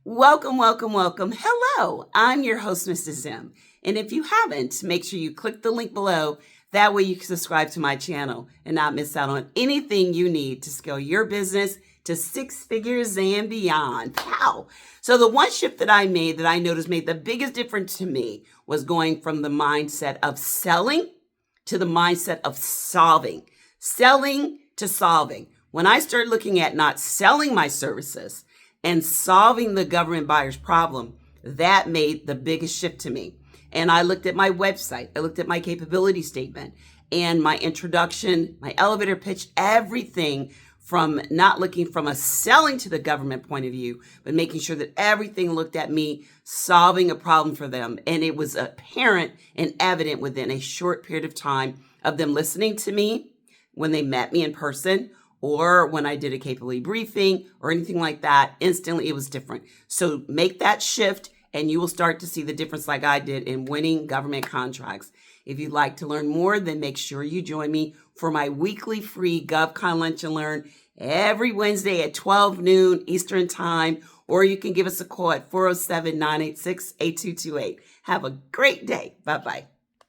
Welcome, welcome, welcome. Hello, I'm your host, Mrs. Zim. And if you haven't, make sure you click the link below. That way you can subscribe to my channel and not miss out on anything you need to scale your business to 6 figures and beyond. Wow. So the one shift that I made that I noticed made the biggest difference to me was going from the mindset of selling to the mindset of solving. Selling to solving. When I started looking at not selling my services and solving the government buyer's problem, that made the biggest shift to me. And I looked at my website, I looked at my capability statement and my introduction, my elevator pitch, everything from not looking from a selling to the government point of view, but making sure that everything looked at me solving a problem for them. And it was apparent and evident within a short period of time of them listening to me when they met me in person, or when I did a capability briefing or anything like that. Instantly it was different. So make that shift and you will start to see the difference like I did in winning government contracts. If you'd like to learn more, then make sure you join me for my weekly free GovCon Lunch and Learn every Wednesday at 12 noon Eastern Time, or you can give us a call at 407-986-8228. Have a great day. Bye-bye.